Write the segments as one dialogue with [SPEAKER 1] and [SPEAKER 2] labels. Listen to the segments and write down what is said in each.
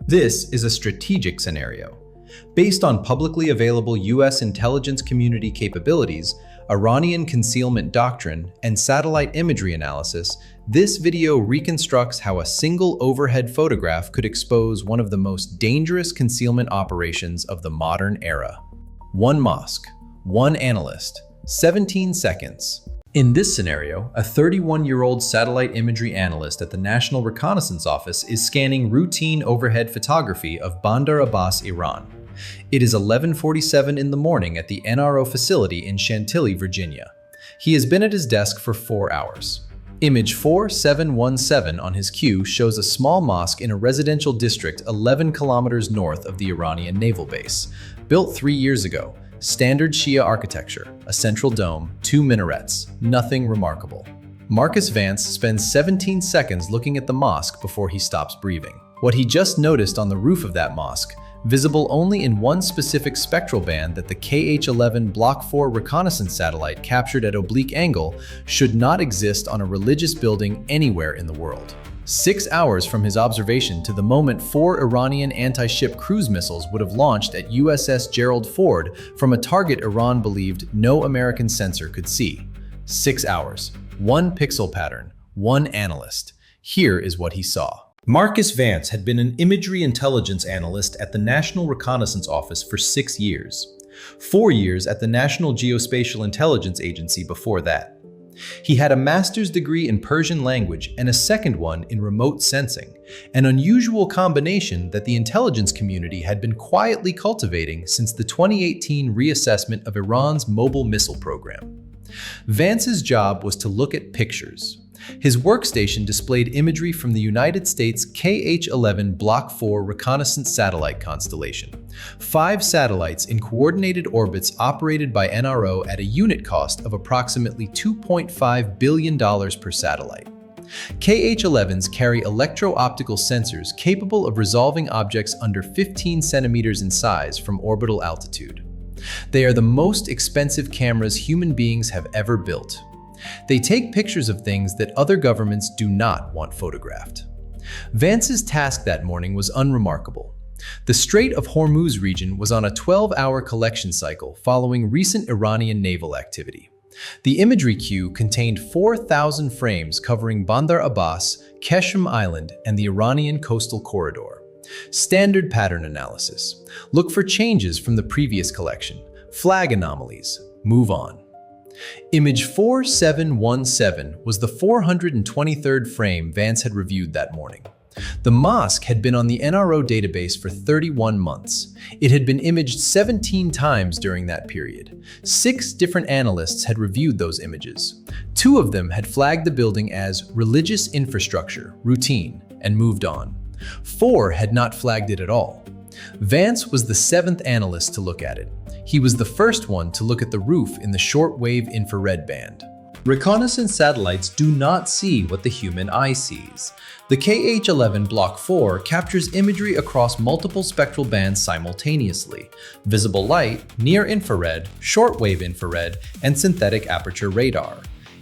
[SPEAKER 1] This is a strategic scenario. Based on publicly available U.S. intelligence community capabilities, Iranian concealment doctrine, and satellite imagery analysis, this video reconstructs how a single overhead photograph could expose one of the most dangerous concealment operations of the modern era. One mosque, one analyst, 17 seconds. In this scenario, a 31-year-old satellite imagery analyst at the National Reconnaissance Office is scanning routine overhead photography of Bandar Abbas, Iran. It is 11:47 in the morning at the NRO facility in Chantilly, Virginia. He has been at his desk for 4 hours. Image 4717 on his queue shows a small mosque in a residential district 11 kilometers north of the Iranian naval base. Built 3 years ago, standard Shia architecture, a central dome, 2 minarets, nothing remarkable. Marcus Vance spends 17 seconds looking at the mosque before he stops breathing. What he just noticed on the roof of that mosque, visible only in one specific spectral band that the KH-11 Block 4 reconnaissance satellite captured at oblique angle, should not exist on a religious building anywhere in the world. 6 hours from his observation to the moment 4 Iranian anti-ship cruise missiles would have launched at USS Gerald Ford from a target Iran believed no American sensor could see. 6 hours, 1 pixel pattern, 1 analyst. Here is what he saw. Marcus Vance had been an imagery intelligence analyst at the National Reconnaissance Office for 6 years. 4 years at the National Geospatial Intelligence Agency before that. He had a master's degree in Persian language and a second one in remote sensing, an unusual combination that the intelligence community had been quietly cultivating since the 2018 reassessment of Iran's mobile missile program. Vance's job was to look at pictures. His workstation displayed imagery from the United States KH-11 Block 4 reconnaissance satellite constellation. 5 satellites in coordinated orbits operated by NRO at a unit cost of approximately $2.5 billion per satellite. KH-11s carry electro-optical sensors capable of resolving objects under 15 centimeters in size from orbital altitude. They are the most expensive cameras human beings have ever built. They take pictures of things that other governments do not want photographed. Vance's task that morning was unremarkable. The Strait of Hormuz region was on a 12-hour collection cycle following recent Iranian naval activity. The imagery queue contained 4,000 frames covering Bandar Abbas, Keshem Island, and the Iranian coastal corridor. Standard pattern analysis. Look for changes from the previous collection. Flag anomalies. Move on. Image 4717 was the 423rd frame Vance had reviewed that morning. The mosque had been on the NRO database for 31 months. It had been imaged 17 times during that period. 6 different analysts had reviewed those images. 2 of them had flagged the building as religious infrastructure, routine, and moved on. 4 had not flagged it at all. Vance was the 7th analyst to look at it. He was the first one to look at the roof in the short-wave infrared band. Reconnaissance satellites do not see what the human eye sees. The KH-11 Block 4 captures imagery across multiple spectral bands simultaneously: visible light, near-infrared, short-wave infrared, and synthetic aperture radar.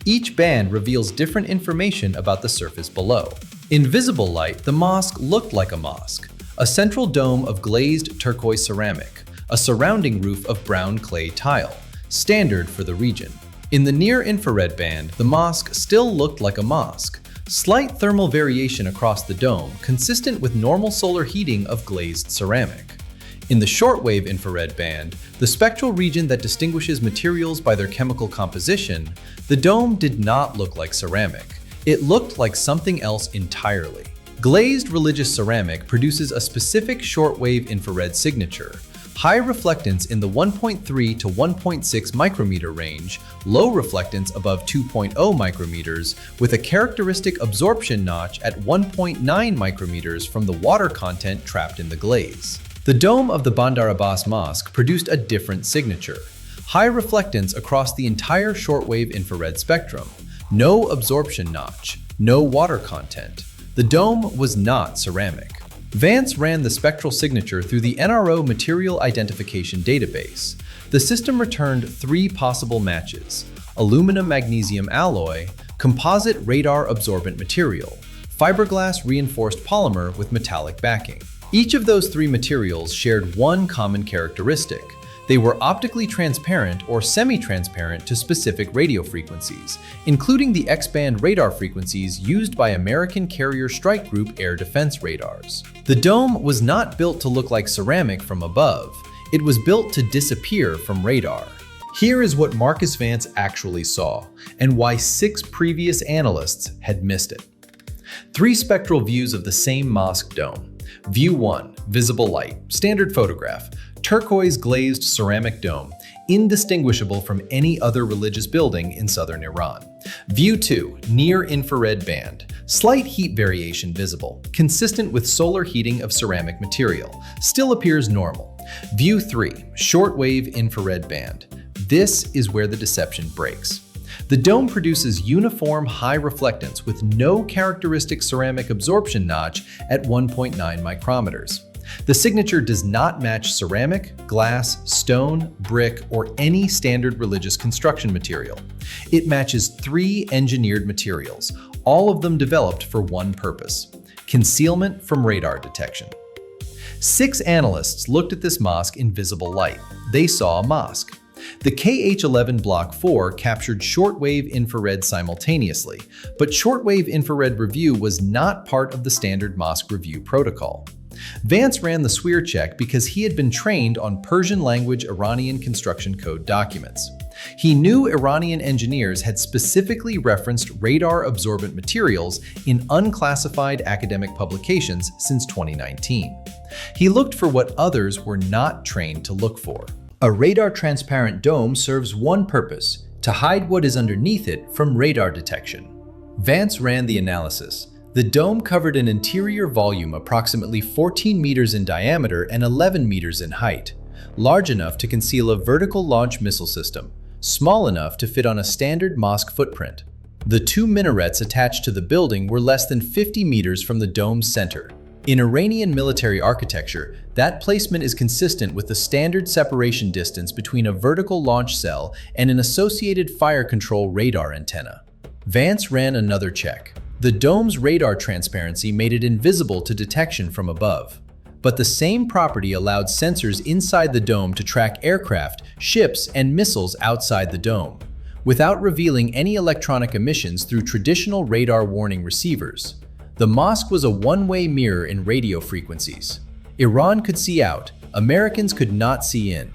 [SPEAKER 1] Each band reveals different information about the surface below. In visible light, the mosque looked like a mosque, a central dome of glazed turquoise ceramic, a surrounding roof of brown clay tile, standard for the region. In the near-infrared band, the mosque still looked like a mosque, slight thermal variation across the dome, consistent with normal solar heating of glazed ceramic. In the shortwave infrared band, the spectral region that distinguishes materials by their chemical composition, the dome did not look like ceramic. It looked like something else entirely. Glazed religious ceramic produces a specific shortwave infrared signature: high reflectance in the 1.3 to 1.6 micrometer range, low reflectance above 2.0 micrometers, with a characteristic absorption notch at 1.9 micrometers from the water content trapped in the glaze. The dome of the Bandar Abbas Mosque produced a different signature: high reflectance across the entire shortwave infrared spectrum, no absorption notch, no water content. The dome was not ceramic. Vance ran the spectral signature through the NRO Material Identification Database. The system returned 3 possible matches: aluminum-magnesium alloy, composite radar-absorbent material, fiberglass reinforced polymer with metallic backing. Each of those three materials shared one common characteristic. They were optically transparent or semi-transparent to specific radio frequencies, including the X-band radar frequencies used by American Carrier Strike Group air defense radars. The dome was not built to look like ceramic from above. It was built to disappear from radar. Here is what Marcus Vance actually saw, and why 6 previous analysts had missed it. 3 spectral views of the same mosque dome. View 1, visible light, standard photograph. Turquoise glazed ceramic dome, indistinguishable from any other religious building in southern Iran. View 2, near infrared band, slight heat variation visible, consistent with solar heating of ceramic material, still appears normal. View 3, shortwave infrared band. This is where the deception breaks. The dome produces uniform high reflectance with no characteristic ceramic absorption notch at 1.9 micrometers. The signature does not match ceramic, glass, stone, brick, or any standard religious construction material. It matches 3 engineered materials, all of them developed for one purpose: concealment from radar detection. 6 analysts looked at this mosque in visible light. They saw a mosque. The KH-11 Block 4 captured shortwave infrared simultaneously, but shortwave infrared review was not part of the standard mosque review protocol. Vance ran the SWIR check because he had been trained on Persian language Iranian construction code documents. He knew Iranian engineers had specifically referenced radar-absorbent materials in unclassified academic publications since 2019. He looked for what others were not trained to look for. A radar-transparent dome serves one purpose: to hide what is underneath it from radar detection. Vance ran the analysis. The dome covered an interior volume approximately 14 meters in diameter and 11 meters in height, large enough to conceal a vertical launch missile system, small enough to fit on a standard mosque footprint. The 2 minarets attached to the building were less than 50 meters from the dome's center. In Iranian military architecture, that placement is consistent with the standard separation distance between a vertical launch cell and an associated fire control radar antenna. Vance ran another check. The dome's radar transparency made it invisible to detection from above. But the same property allowed sensors inside the dome to track aircraft, ships, and missiles outside the dome, without revealing any electronic emissions through traditional radar warning receivers. The mosque was a one-way mirror in radio frequencies. Iran could see out, Americans could not see in.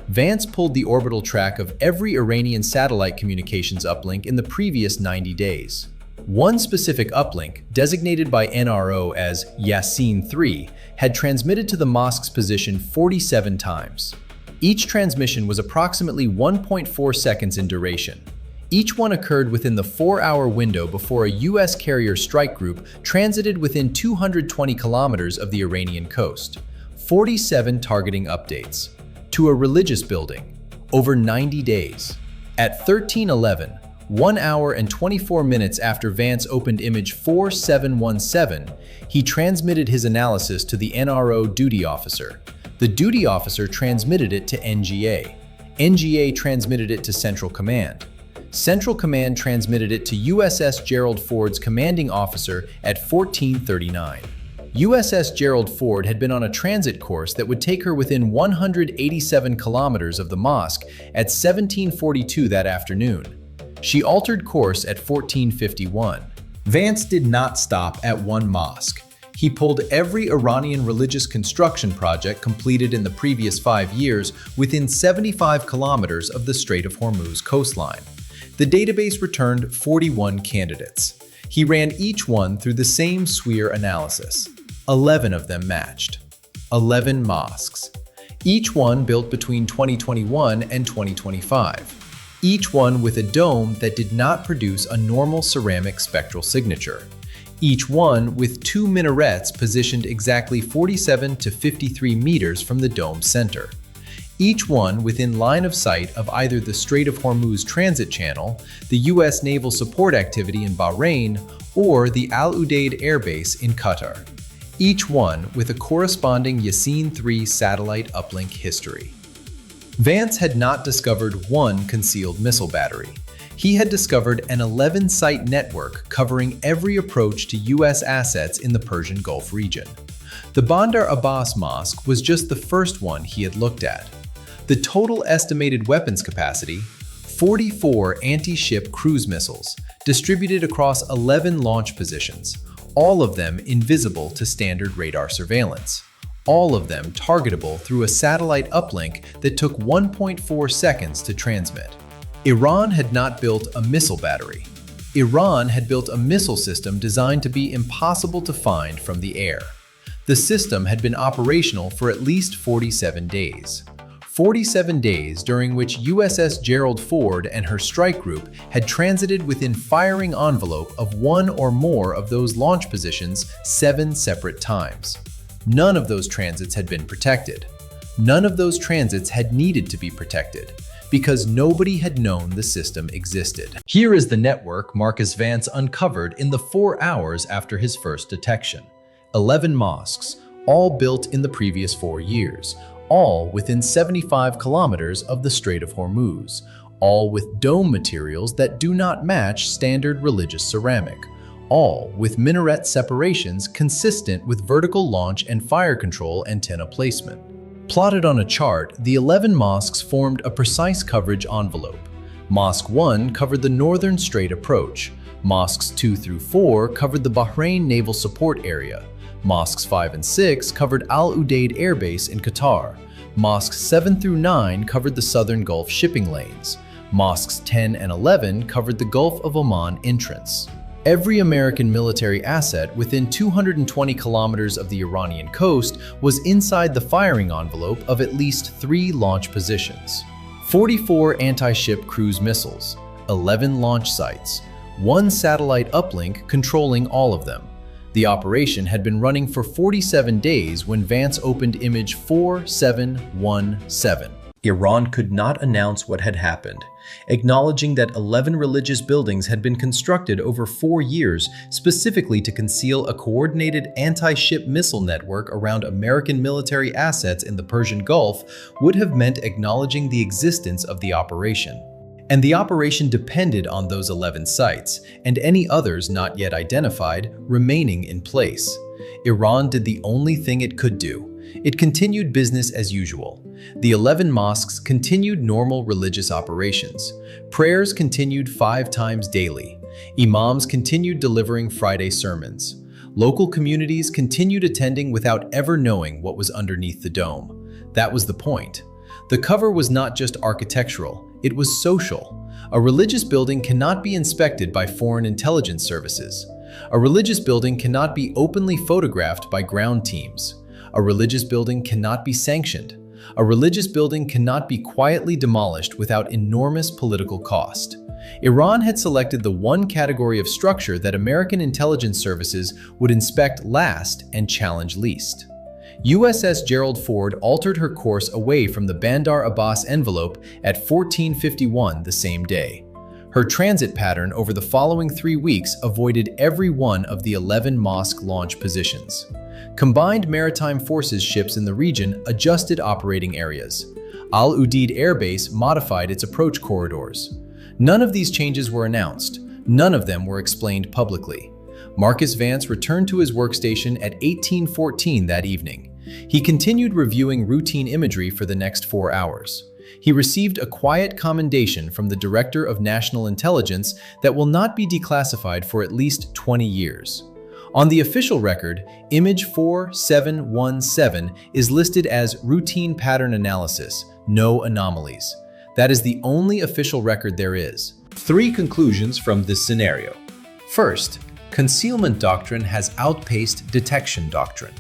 [SPEAKER 1] Vance pulled the orbital track of every Iranian satellite communications uplink in the previous 90 days. One specific uplink, designated by NRO as Yasin 3, had transmitted to the mosque's position 47 times. Each transmission was approximately 1.4 seconds in duration. Each one occurred within the 4-hour window before a U.S. carrier strike group transited within 220 kilometers of the Iranian coast. 47 targeting updates. To a religious building. Over 90 days. At 13:11, 1 hour and 24 minutes after Vance opened image 4717, he transmitted his analysis to the NRO duty officer. The duty officer transmitted it to NGA. NGA transmitted it to Central Command. Central Command transmitted it to USS Gerald Ford's commanding officer at 1439. USS Gerald Ford had been on a transit course that would take her within 187 kilometers of the mosque at 1742 that afternoon. She altered course at 1451. Vance did not stop at one mosque. He pulled every Iranian religious construction project completed in the previous 5 years within 75 kilometers of the Strait of Hormuz coastline. The database returned 41 candidates. He ran each one through the same SWIR analysis. 11 of them matched. 11 mosques. Each one built between 2021 and 2025. Each one with a dome that did not produce a normal ceramic spectral signature. Each one with 2 minarets positioned exactly 47 to 53 meters from the dome's center. Each one within line of sight of either the Strait of Hormuz transit channel, the U.S. naval support activity in Bahrain, or the Al Udeid Air Base in Qatar. Each one with a corresponding Yasin 3 satellite uplink history. Vance had not discovered one concealed missile battery. He had discovered an 11-site network covering every approach to U.S. assets in the Persian Gulf region. The Bandar Abbas Mosque was just the first one he had looked at. The total estimated weapons capacity, 44 anti-ship cruise missiles, distributed across 11 launch positions, all of them invisible to standard radar surveillance, all of them targetable through a satellite uplink that took 1.4 seconds to transmit. Iran had not built a missile battery. Iran had built a missile system designed to be impossible to find from the air. The system had been operational for at least 47 days. 47 days during which USS Gerald Ford and her strike group had transited within firing envelope of one or more of those launch positions 7 separate times. None of those transits had been protected. None of those transits had needed to be protected, because nobody had known the system existed. Here is the network Marcus Vance uncovered in the 4 hours after his first detection. 11 mosques, all built in the previous 4 years, all within 75 kilometers of the Strait of Hormuz, all with dome materials that do not match standard religious ceramic, all with minaret separations consistent with vertical launch and fire control antenna placement. Plotted on a chart, the 11 mosques formed a precise coverage envelope. Mosque 1 covered the northern strait approach. Mosques 2 through 4 covered the Bahrain Naval Support Area. Mosques 5 and 6 covered Al Udeid Air Base in Qatar. Mosques 7 through 9 covered the southern Gulf shipping lanes. Mosques 10 and 11 covered the Gulf of Oman entrance. Every American military asset within 220 kilometers of the Iranian coast was inside the firing envelope of at least 3 launch positions. 44 anti-ship cruise missiles, 11 launch sites, 1 satellite uplink controlling all of them. The operation had been running for 47 days when Vance opened image 4717. Iran could not announce what had happened, acknowledging that 11 religious buildings had been constructed over 4 years specifically to conceal a coordinated anti-ship missile network around American military assets in the Persian Gulf would have meant acknowledging the existence of the operation. And the operation depended on those 11 sites, and any others not yet identified, remaining in place. Iran did the only thing it could do. It continued business as usual. The 11 mosques continued normal religious operations. Prayers continued 5 times daily. Imams continued delivering Friday sermons. Local communities continued attending without ever knowing what was underneath the dome. That was the point. The cover was not just architectural, it was social. A religious building cannot be inspected by foreign intelligence services. A religious building cannot be openly photographed by ground teams. A religious building cannot be sanctioned. A religious building cannot be quietly demolished without enormous political cost. Iran had selected the one category of structure that American intelligence services would inspect last and challenge least. USS Gerald Ford altered her course away from the Bandar Abbas envelope at 14:51 the same day. Her transit pattern over the following 3 weeks avoided every one of the 11 mosque launch positions. Combined Maritime Forces ships in the region adjusted operating areas. Al Udeid Air Base modified its approach corridors. None of these changes were announced. None of them were explained publicly. Marcus Vance returned to his workstation at 18:14 that evening. He continued reviewing routine imagery for the next 4 hours. He received a quiet commendation from the Director of National Intelligence that will not be declassified for at least 20 years. On the official record, image 4717 is listed as routine pattern analysis, no anomalies. That is the only official record there is. 3 conclusions from this scenario. First, concealment doctrine has outpaced detection doctrine.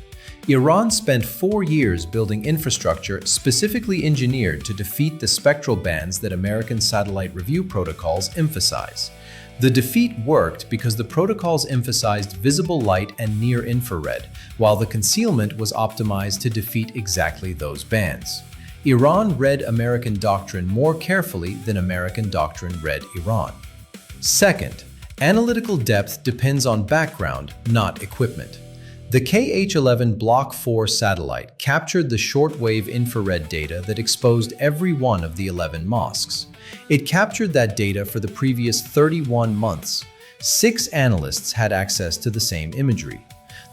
[SPEAKER 1] Iran spent 4 years building infrastructure specifically engineered to defeat the spectral bands that American satellite review protocols emphasize. The defeat worked because the protocols emphasized visible light and near-infrared, while the concealment was optimized to defeat exactly those bands. Iran read American doctrine more carefully than American doctrine read Iran. Second, analytical depth depends on background, not equipment. The KH-11 Block 4 satellite captured the shortwave infrared data that exposed every one of the 11 mosques. It captured that data for the previous 31 months. 6 analysts had access to the same imagery.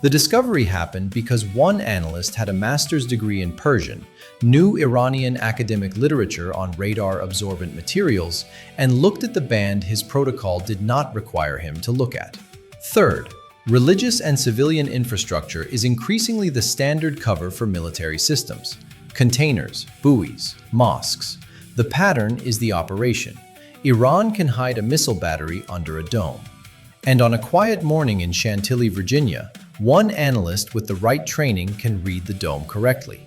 [SPEAKER 1] The discovery happened because one analyst had a master's degree in Persian, knew Iranian academic literature on radar-absorbent materials, and looked at the band his protocol did not require him to look at. Third, religious and civilian infrastructure is increasingly the standard cover for military systems. Containers, buoys, mosques. The pattern is the operation. Iran can hide a missile battery under a dome. And on a quiet morning in Chantilly, Virginia, one analyst with the right training can read the dome correctly.